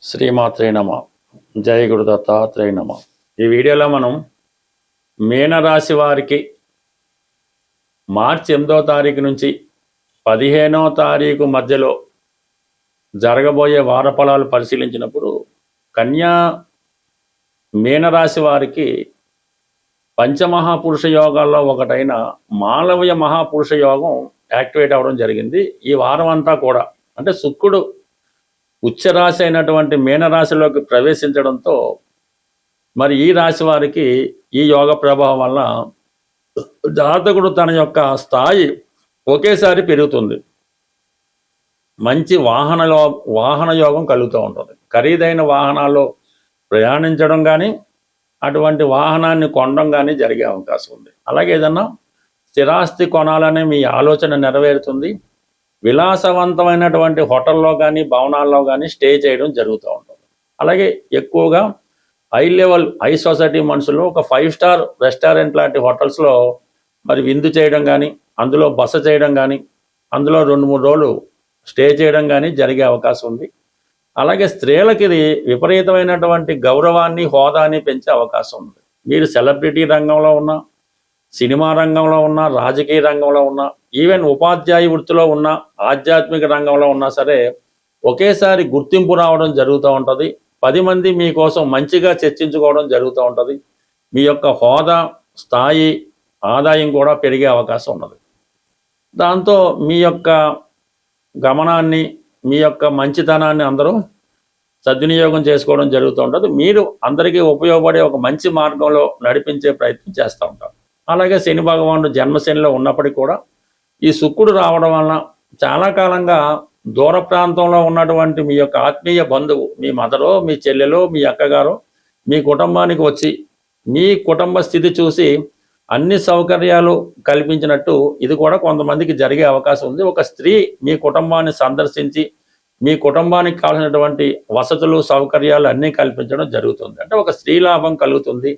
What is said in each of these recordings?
శ్రీమాత్రే నమ. జయ గురు దత్తాత్రేయ నమ. ఈ వీడియోలో మనం మీనరాశి వారికి మార్చి 8వ తారీఖు నుంచి 15వ తారీఖు మధ్యలో జరగబోయే వార ఫలాలు పరిశీలించినప్పుడు కన్యా మీనరాశి వారికి పంచమహాపురుష యోగాల్లో ఒకటైన మాలవ్య మహాపురుష యోగం యాక్టివేట్ అవ్వడం జరిగింది. ఈ వారం అంతా కూడా అంటే శుక్రుడు ఉచ్చరాశి అయినటువంటి మీనరాశిలోకి ప్రవేశించడంతో మరి ఈ రాశి వారికి ఈ యోగ ప్రభావం వల్ల జాతకుడు తన యొక్క స్థాయి ఒకేసారి పెరుగుతుంది. మంచి వాహన యోగం కలుగుతూ ఉంటుంది. ఖరీదైన వాహనాల్లో ప్రయాణించడం కానీ అటువంటి వాహనాన్ని కొనడం కానీ జరిగే అవకాశం ఉంది. అలాగే ఏదన్నా స్థిరాస్తి కొనాలనే మీ ఆలోచన నెరవేరుతుంది. విలాసవంతమైనటువంటి హోటల్లో కానీ భవనాల్లో కానీ స్టే చేయడం జరుగుతూ ఉంటుంది. అలాగే ఎక్కువగా హై సొసైటీ మనుషులు ఒక 5 స్టార్ రెస్టారెంట్ లాంటి హోటల్స్లో మరి విందు చేయడం కానీ అందులో బస చేయడం కానీ అందులో 2-3 రోజులు స్టే చేయడం కానీ జరిగే అవకాశం ఉంది. అలాగే స్త్రీలకి ఇది విపరీతమైనటువంటి గౌరవాన్ని హోదాని పెంచే అవకాశం ఉంది. మీరు సెలబ్రిటీ రంగంలో ఉన్న, సినిమా రంగంలో ఉన్న, రాజకీయ రంగంలో ఉన్న, ఈవెన్ ఉపాధ్యాయ వృత్తిలో ఉన్న, ఆధ్యాత్మిక రంగంలో ఉన్నా సరే ఒకేసారి గుర్తింపు రావడం జరుగుతూ ఉంటుంది. 10 మంది మీకోసం మంచిగా చర్చించుకోవడం జరుగుతూ ఉంటుంది. మీ యొక్క హోదా, స్థాయి, ఆదాయం కూడా పెరిగే అవకాశం ఉన్నది. దాంతో మీ యొక్క గమనాన్ని, మీ యొక్క మంచితనాన్ని అందరూ సద్వినియోగం చేసుకోవడం జరుగుతూ ఉంటుంది. మీరు అందరికీ ఉపయోగపడే ఒక మంచి మార్గంలో నడిపించే ప్రయత్నం చేస్తూ ఉంటారు. అలాగే శని భగవానుడు జన్మశనిలో ఉన్నప్పటికీ కూడా ఈ శుక్రుడు రావడం వలన చాలా కాలంగా దూర ప్రాంతంలో ఉన్నటువంటి మీ యొక్క ఆత్మీయ బంధువు, మీ మదరో, మీ చెల్లెలో, మీ అక్కగారో మీ కుటుంబానికి వచ్చి మీ కుటుంబ స్థితి చూసి అన్ని సౌకర్యాలు కల్పించినట్టు ఇది కూడా కొంతమందికి జరిగే అవకాశం ఉంది. ఒక స్త్రీ మీ కుటుంబాన్ని సందర్శించి మీ కుటుంబానికి కావాల్సినటువంటి వసతులు, సౌకర్యాలు అన్నీ కల్పించడం జరుగుతుంది. అంటే ఒక స్త్రీ లాభం కలుగుతుంది,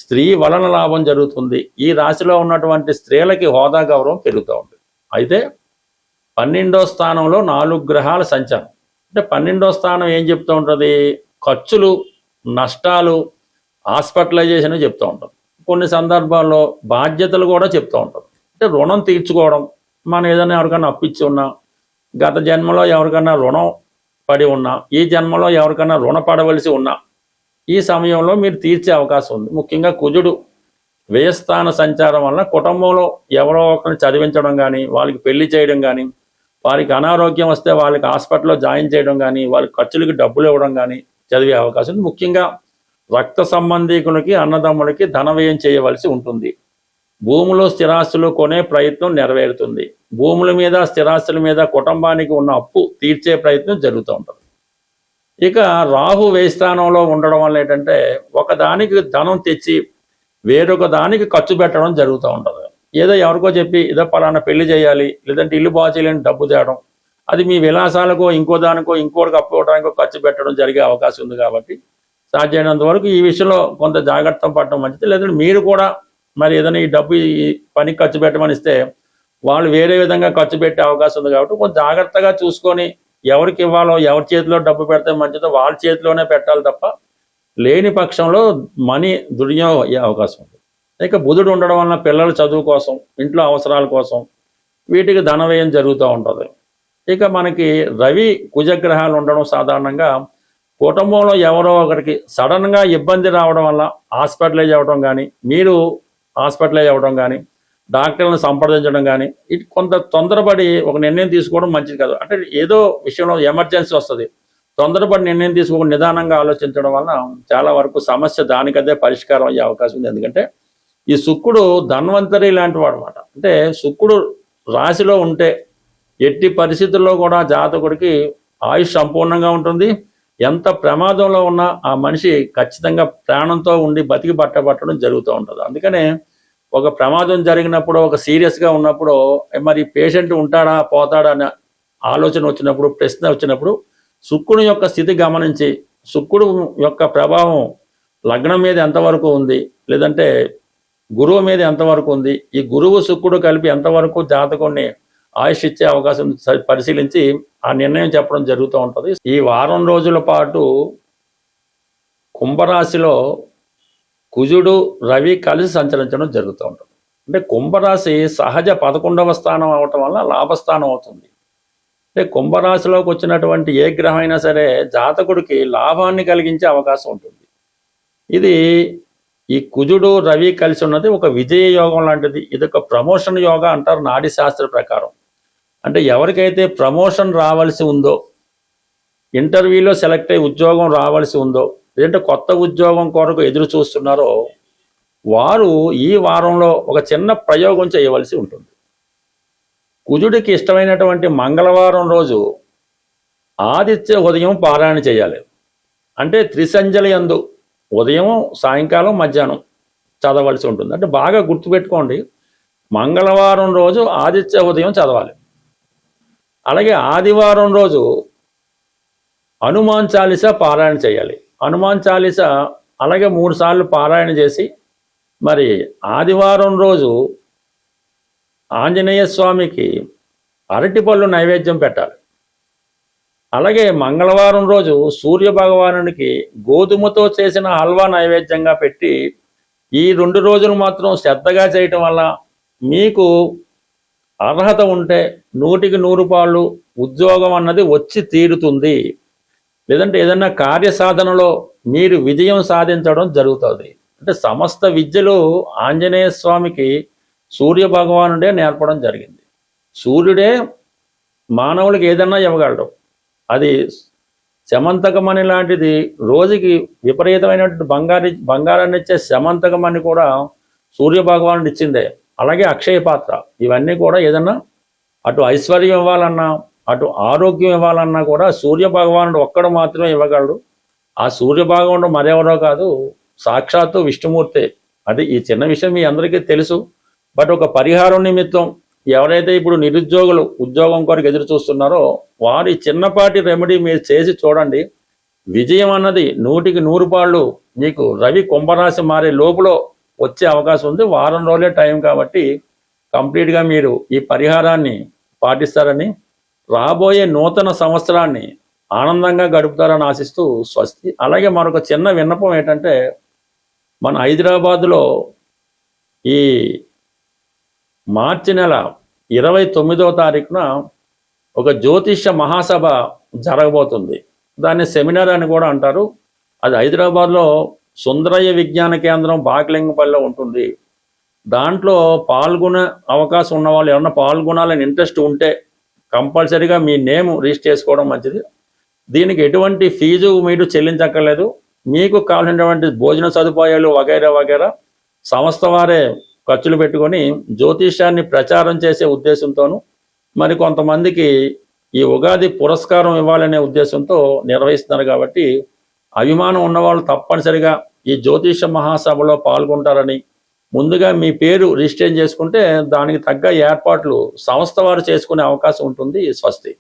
స్త్రీ వలన లాభం జరుగుతుంది. ఈ రాశిలో ఉన్నటువంటి స్త్రీలకి హోదా, గౌరవం పెరుగుతూ ఉంది. అయితే 12వ స్థానంలో 4 గ్రహాల సంచారం. అంటే 12వ స్థానం ఏం చెప్తూ ఉంటుంది? ఖర్చులు, నష్టాలు, హాస్పిటలైజేషన్ చెప్తూ ఉంటుంది. కొన్ని సందర్భాల్లో బాధ్యతలు కూడా చెప్తూ ఉంటుంది. అంటే రుణం తీర్చుకోవడం, మనం ఏదైనా ఎవరికైనా అప్పిచ్చి ఉన్నా, గత జన్మలో ఎవరికైనా రుణం పడి ఉన్నా, ఈ జన్మలో ఎవరికైనా రుణపడవలసి ఉన్నా ఈ సమయంలో మీరు తీర్చే అవకాశం ఉంది. ముఖ్యంగా కుజుడు వ్యయస్థాన సంచారం వల్ల కుటుంబంలో ఎవరో ఒకరిని చదివించడం కానీ, వాళ్ళకి పెళ్లి చేయడం కానీ, వారికి అనారోగ్యం వస్తే వాళ్ళకి హాస్పిటల్లో జాయిన్ చేయడం కానీ, వాళ్ళ ఖర్చులకి డబ్బులు ఇవ్వడం కానీ చదివే అవకాశం ఉంది. ముఖ్యంగా రక్త సంబంధీకులకి, అన్నదమ్ములకి ధన వ్యయం చేయవలసి ఉంటుంది. భూములు, స్థిరాస్తులు కొనే ప్రయత్నం నెరవేరుతుంది. భూముల మీద, స్థిరాస్తుల మీద కుటుంబానికి ఉన్న అప్పు తీర్చే ప్రయత్నం జరుగుతూ ఉంటుంది. ఇక రాహు వ్యయస్థానంలో ఉండడం వల్ల ఏంటంటే ఒకదానికి ధనం తెచ్చి వేరొక దానికి ఖర్చు పెట్టడం జరుగుతూ ఉంటుంది. ఏదో ఎవరికో చెప్పి ఏదో పలానా పెళ్లి చేయాలి, లేదంటే ఇల్లు బాగు చేయాలని డబ్బు తేవడం, అది మీ విలాసాలకో ఇంకో దానికో ఇంకోటికి అప్పు ఇవ్వడానికో ఖర్చు పెట్టడం జరిగే అవకాశం ఉంది. కాబట్టి సాధ్యమైనంత వరకు ఈ విషయంలో కొంత జాగ్రత్త పడటం మంచిది. లేదంటే మీరు కూడా మరి ఏదైనా ఈ డబ్బు ఈ పనికి ఖర్చు పెట్టమని ఇస్తే వాళ్ళు వేరే విధంగా ఖర్చు పెట్టే అవకాశం ఉంది. కాబట్టి కొంచెం జాగ్రత్తగా చూసుకొని ఎవరికి ఇవ్వాలో, ఎవరి చేతిలో డబ్బు పెడితే మంచిదో వాళ్ళ చేతిలోనే పెట్టాలి తప్ప లేని పక్షంలో మనీ దుర్వినియోగం అయ్యే అవకాశం ఉంది. ఇక బుధుడు ఉండడం వలన పిల్లల చదువు కోసం, ఇంట్లో అవసరాల కోసం వీటికి ధన వ్యయం జరుగుతూ ఉంటుంది. ఇక మనకి రవి, కుజగ్రహాలు ఉండడం సాధారణంగా కుటుంబంలో ఎవరో ఒకరికి సడన్గా ఇబ్బంది రావడం వల్ల హాస్పిటలైజ్ అవ్వడం కానీ, మీరు హాస్పిటలైజ్ అవ్వడం కానీ, డాక్టర్లను సంప్రదించడం కానీ, ఇటు కొంత తొందరపడి ఒక నిర్ణయం తీసుకోవడం మంచిది కాదు. అంటే ఏదో విషయంలో ఎమర్జెన్సీ వస్తుంది, తొందరపడి నిర్ణయం తీసుకోకుండా నిదానంగా ఆలోచించడం వలన చాలా వరకు సమస్య దానికదే పరిష్కారం అయ్యే అవకాశం ఉంది. ఎందుకంటే ఈ శుక్రుడు ధన్వంతరి లాంటి వాడు అనమాట. అంటే శుక్రుడు రాశిలో ఉంటే ఎట్టి పరిస్థితుల్లో కూడా జాతకుడికి ఆయుష్ సంపూర్ణంగా ఉంటుంది. ఎంత ప్రమాదంలో ఉన్నా ఆ మనిషి ఖచ్చితంగా ప్రాణంతో ఉండి బతికి పట్టడం జరుగుతూ ఉంటుంది. అందుకనే ఒక ప్రమాదం జరిగినప్పుడు, ఒక సీరియస్గా ఉన్నప్పుడు మరి పేషెంట్ ఉంటాడా పోతాడా అనే ఆలోచన వచ్చినప్పుడు, ప్రశ్న వచ్చినప్పుడు శుక్రుని యొక్క స్థితి గమనించి శుక్రుడు యొక్క ప్రభావం లగ్నం మీద ఎంతవరకు ఉంది, లేదంటే గురువు మీద ఎంతవరకు ఉంది, ఈ గురువు శుక్రుడు కలిపి ఎంతవరకు జాతకుడిని ఆయుష్ ఇచ్చే అవకాశం పరిశీలించి ఆ నిర్ణయం చెప్పడం జరుగుతూ ఉంటుంది. ఈ వారం రోజుల పాటు కుంభరాశిలో కుజుడు రవి కలిసి సంచరించడం జరుగుతూ ఉంటుంది. అంటే కుంభరాశి సహజ 11వ స్థానం అవటం వల్ల లాభస్థానం అవుతుంది. అంటే కుంభరాశిలోకి వచ్చినటువంటి ఏ గ్రహం అయినా సరే జాతకుడికి లాభాన్ని కలిగించే అవకాశం ఉంటుంది. ఇది ఈ కుజుడు రవి కలిసి ఉన్నది ఒక విజయ యోగం లాంటిది. ఇది ఒక ప్రమోషన్ యోగా అంటారు నాడీ శాస్త్ర ప్రకారం. అంటే ఎవరికైతే ప్రమోషన్ రావాల్సి ఉందో, ఇంటర్వ్యూలో సెలెక్ట్ అయ్యి ఉద్యోగం రావాల్సి ఉందో, లేదంటే కొత్త ఉద్యోగం కొరకు ఎదురు చూస్తున్నారో వారు ఈ వారంలో ఒక చిన్న ప్రయోగం చేయవలసి ఉంటుంది. కుజుడికి ఇష్టమైనటువంటి మంగళవారం రోజు ఆదిత్య ఉదయం పారాయణ చేయాలి. అంటే త్రిసంధ్యల యందు ఉదయం, సాయంకాలం, మధ్యాహ్నం చదవలసి ఉంటుంది. అంటే బాగా గుర్తుపెట్టుకోండి, మంగళవారం రోజు ఆదిత్య ఉదయం చదవాలి. అలాగే ఆదివారం రోజు హనుమాన్ చాలీసా పారాయణ చేయాలి. హనుమాన్ చాలీసా అలాగే 3 సార్లు పారాయణ చేసి మరి ఆదివారం రోజు ఆంజనేయ స్వామికి అరటిపళ్ళు నైవేద్యం పెట్టాలి. అలాగే మంగళవారం రోజు సూర్య భగవానునికి గోధుమతో చేసిన హల్వా నైవేద్యంగా పెట్టి ఈ 2 రోజులు మాత్రం శ్రద్ధగా చేయటం వల్ల మీకు అర్హత ఉంటే 100కి 100 పాళ్ళు ఉద్యోగం అన్నది వచ్చి తీరుతుంది. లేదంటే ఏదైనా కార్యసాధనలో మీరు విజయం సాధించడం జరుగుతుంది. అంటే సమస్త విద్యలు ఆంజనేయ స్వామికి సూర్య భగవానుడే నేర్పడం జరిగింది. సూర్యుడే మానవుడికి ఏదన్నా ఇవ్వగలడు. అది శమంతకమణి లాంటిది, రోజుకి విపరీతమైనటువంటి బంగారాన్ని ఇచ్చే శమంతకమణి కూడా సూర్య భగవానుడు ఇచ్చిందే. అలాగే అక్షయ పాత్ర, ఇవన్నీ కూడా ఏదన్నా అటు ఐశ్వర్యం ఇవ్వాలన్నా, అటు ఆరోగ్యం ఇవ్వాలన్నా కూడా సూర్య భగవానుడు ఒక్కడు మాత్రమే ఇవ్వగలడు. ఆ సూర్య భగవానుడు మరెవరో కాదు, సాక్షాత్తు విష్ణుమూర్తే. అది ఈ చిన్న విషయం మీ అందరికీ తెలుసు. బట్ ఒక పరిహారం నిమిత్తం ఎవరైతే ఇప్పుడు నిరుద్యోగులు ఉద్యోగం కొరకు ఎదురు చూస్తున్నారో వారి చిన్నపాటి రెమెడీ మీరు చేసి చూడండి. విజయం అన్నది 100కి 100 పాళ్ళు మీకు రవి కుంభరాశి మారే లోపల వచ్చే అవకాశం ఉంది. వారం రోజులే టైం కాబట్టి కంప్లీట్గా మీరు ఈ పరిహారాన్ని పాటిస్తారని, రాబోయే నూతన సంవత్సరాన్ని ఆనందంగా గడుపుతారని ఆశిస్తూ స్వస్తి. అలాగే మరొక చిన్న విన్నపం ఏంటంటే, మన హైదరాబాదులో ఈ మార్చి నెల 29వ తారీఖున ఒక జ్యోతిష్య మహాసభ జరగబోతుంది. దాన్ని సెమినార్ అని కూడా అంటారు. అది హైదరాబాద్లో సుందరయ్య విజ్ఞాన కేంద్రం బాగ్లింగపల్లిలో ఉంటుంది. దాంట్లో పాల్గొనే అవకాశం ఉన్న వాళ్ళు ఎవరన్నా పాల్గొనాలని ఇంట్రెస్ట్ ఉంటే కంపల్సరీగా మీ నేమ్ రిజిస్టర్ చేసుకోవడం మంచిది. దీనికి ఎటువంటి ఫీజు మీరు చెల్లించక్కర్లేదు. మీకు కావాల్సినటువంటి భోజన సదుపాయాలు వగైరా వగైరా సంస్థ వారే ఖర్చులు పెట్టుకొని జ్యోతిష్యాన్ని ప్రచారం చేసే ఉద్దేశంతోనూ మరి కొంతమందికి ఈ ఉగాది పురస్కారం ఇవ్వాలనే ఉద్దేశంతో నిర్వహిస్తున్నారు. కాబట్టి అభిమానం ఉన్నవాళ్ళు తప్పనిసరిగా ఈ జ్యోతిష మహాసభలో పాల్గొంటారని, ముందుగా మీ పేరు రిజిస్టర్ చేసుకుంటే దానికి తగ్గ ఏర్పాట్లు సంస్థ వారు చేసుకునే అవకాశం ఉంటుంది. స్వస్తి.